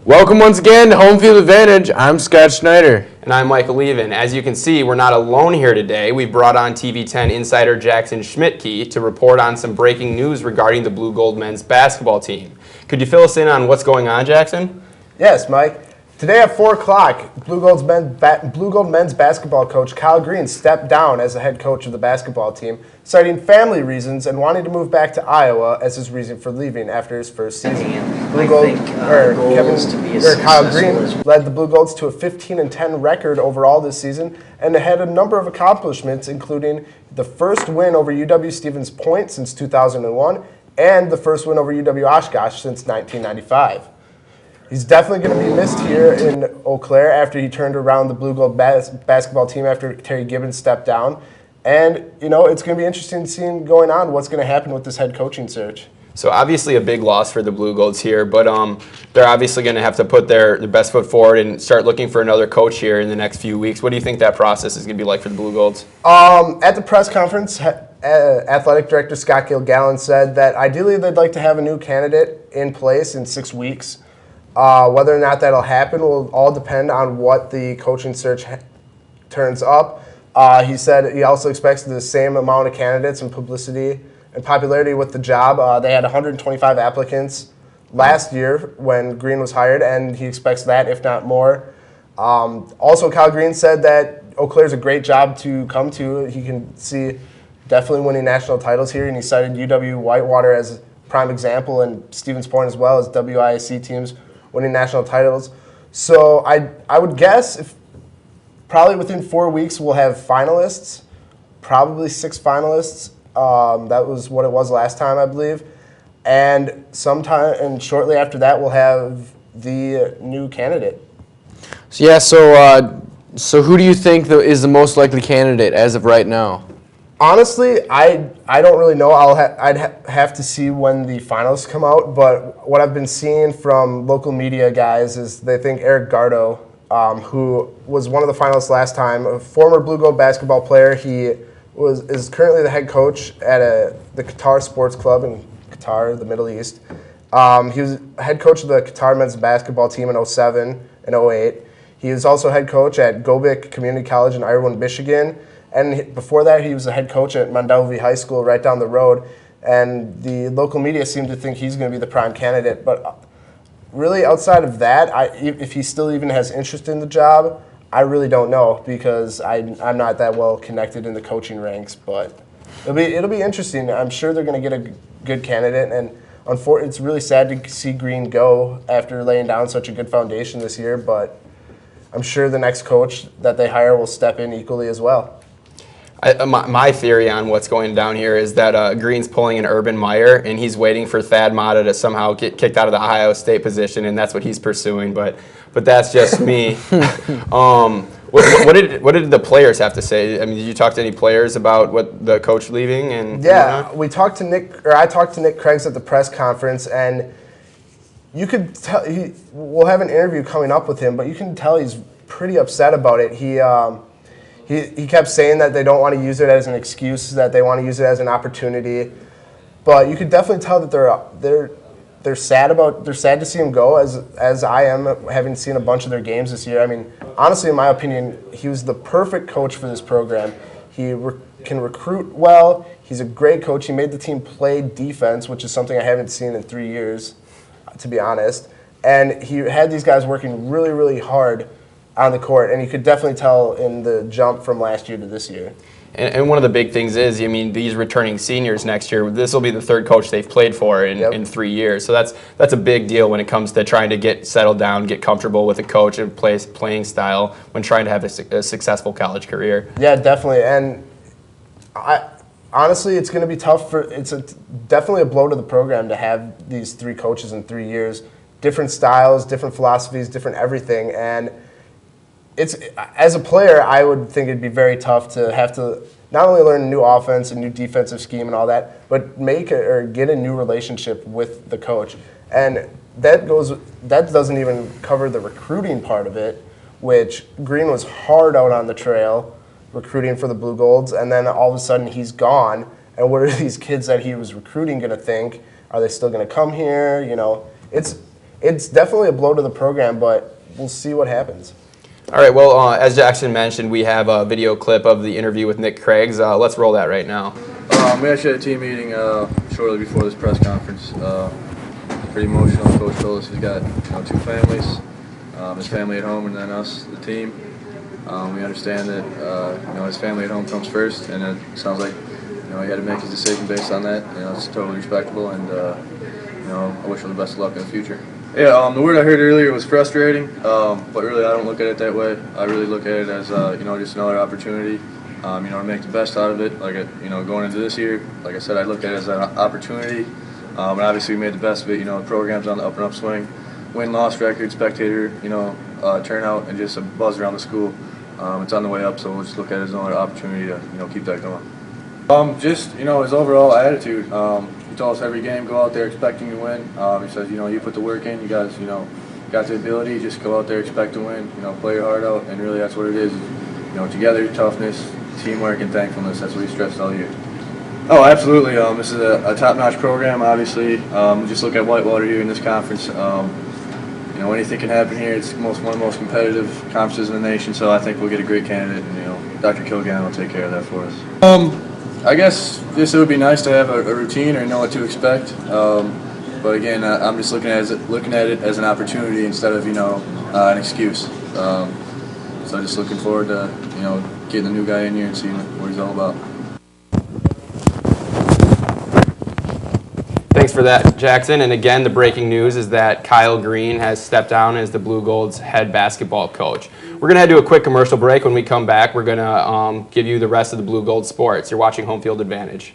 Welcome once again to Homefield Advantage. I'm Scott Schneider. And I'm Michael Levin. As you can see, we're not alone here today. We've brought on TV10 insider Jackson Schmidtke to report on some breaking news regarding the Blue Gold men's basketball team. Could you fill us in on what's going on, Jackson? Yes, Mike. Today at 4 o'clock, Blue Gold men's basketball coach Kyle Green stepped down as the head coach of the basketball team, citing family reasons and wanting to move back to Iowa as his reason for leaving after his first season. Kyle Green led the Blue Golds to a 15-10 record overall this season and had a number of accomplishments, including the first win over UW-Stevens Point since 2001 and the first win over UW-Oshkosh since 1995. He's definitely going to be missed here in Eau Claire after he turned around the Blue Gold basketball team after Terry Gibbons stepped down. And, it's going to be interesting seeing going on what's going to happen with this head coaching search. So obviously a big loss for the Blue Golds here, but they're obviously going to have to put their best foot forward and start looking for another coach here in the next few weeks. What do you think that process is going to be like for the Blue Golds? At the press conference, Athletic Director Scott Gilgallen said that ideally they'd like to have a new candidate in place in 6 weeks. Whether or not that'll happen will all depend on what the coaching search turns up. He said he also expects the same amount of candidates and publicity and popularity with the job. They had 125 applicants last year when Green was hired, and he expects that, if not more. Also, Kyle Green said that Eau Claire's a great job to come to. He can see definitely winning national titles here, and he cited UW-Whitewater as a prime example and Stevens Point as well as WIAC teams winning national titles. So I would guess if probably within 4 weeks we'll have finalists, probably 6 finalists. That was what it was last time, I believe. And shortly after that we'll have the new candidate. So who do you think is the most likely candidate as of right now? Honestly, I don't really know. I'd have to see when the finals come out. But what I've been seeing from local media guys is they think Eric Gardo, who was one of the finalists last time, a former Blue Gold basketball player. He is currently the head coach at the Qatar Sports Club in Qatar, the Middle East. He was head coach of the Qatar men's basketball team in 2007 and 2008. He was also head coach at Gobic Community College in Ireland, Michigan. And before that, he was a head coach at Mondovi High School right down the road. And the local media seem to think he's going to be the prime candidate. But really, outside of that, if he still even has interest in the job, I really don't know because I'm not that well connected in the coaching ranks. But it'll be interesting. I'm sure they're going to get a good candidate. And it's really sad to see Green go after laying down such a good foundation this year. But I'm sure the next coach that they hire will step in equally as well. My theory on what's going down here is that Green's pulling an Urban Meyer, and he's waiting for Thad Matta to somehow get kicked out of the Ohio State position, and that's what he's pursuing. But that's just me. What did the players have to say? I mean, did you talk to any players about what the coach leaving? Yeah, I talked to Nick Craggs at the press conference, and you could tell we'll have an interview coming up with him, but you can tell he's pretty upset about it. He kept saying that they don't want to use it as an excuse, that they want to use it as an opportunity. But you could definitely tell that they're sad to see him go, as I am, having seen a bunch of their games this year. I mean, honestly, in my opinion, he was the perfect coach for this program. He can recruit well. He's a great coach. He made the team play defense, which is something I haven't seen in 3 years, to be honest. And he had these guys working really, really hard on the court, and you could definitely tell in the jump from last year to this year. And one of the big things is, I mean, these returning seniors next year, this will be the third coach they've played for in 3 years. So that's a big deal when it comes to trying to get settled down, get comfortable with a coach and playing style when trying to have a successful college career. Yeah, definitely. And honestly, it's going to be tough. Definitely a blow to the program to have these 3 coaches in 3 years. Different styles, different philosophies, different everything. And as a player, I would think it'd be very tough to have to not only learn a new offense, a new defensive scheme and all that, but get a new relationship with the coach. And that doesn't even cover the recruiting part of it, which Green was hard out on the trail recruiting for the Blue Golds, and then all of a sudden he's gone. And what are these kids that he was recruiting going to think? Are they still going to come here? it's definitely a blow to the program, but we'll see what happens. All right, well, as Jackson mentioned, we have a video clip of the interview with Nick Craggs. Let's roll that right now. We actually had a team meeting shortly before this press conference. Pretty emotional. Coach told us he's got 2 families, his family at home and then us, the team. We understand that his family at home comes first, and it sounds like he had to make his decision based on that. It's totally respectable, and I wish him the best of luck in the future. Yeah, the word I heard earlier was frustrating, but really I don't look at it that way. I really look at it as just another opportunity, to make the best out of it. Like going into this year, like I said, I look at it as an opportunity, and obviously we made the best of it. The program's on the up and upswing, win-loss record, spectator, turnout, and just a buzz around the school. It's on the way up, so we'll just look at it as another opportunity to keep that going. His overall attitude. He told us every game, go out there expecting to win. He says, you put the work in, you guys, got the ability, just go out there, expect to win, play your heart out, and really that's what it is. Together, toughness, teamwork, and thankfulness. That's what he stressed all year. Oh, absolutely. This is a top-notch program, obviously. Just look at Whitewater here in this conference. Anything can happen here. It's one of the most competitive conferences in the nation, so I think we'll get a great candidate, and Dr. Kilgannon will take care of that for us. I guess it would be nice to have a routine or know what to expect. But again, I'm just looking at it as an opportunity instead of an excuse. So just looking forward to getting the new guy in here and seeing what he's all about. Thanks for that, Jackson. And again, the breaking news is that Kyle Green has stepped down as the Blue Gold's head basketball coach. We're going to do a quick commercial break. When we come back, we're going to give you the rest of the Blue Gold sports. You're watching Homefield Advantage.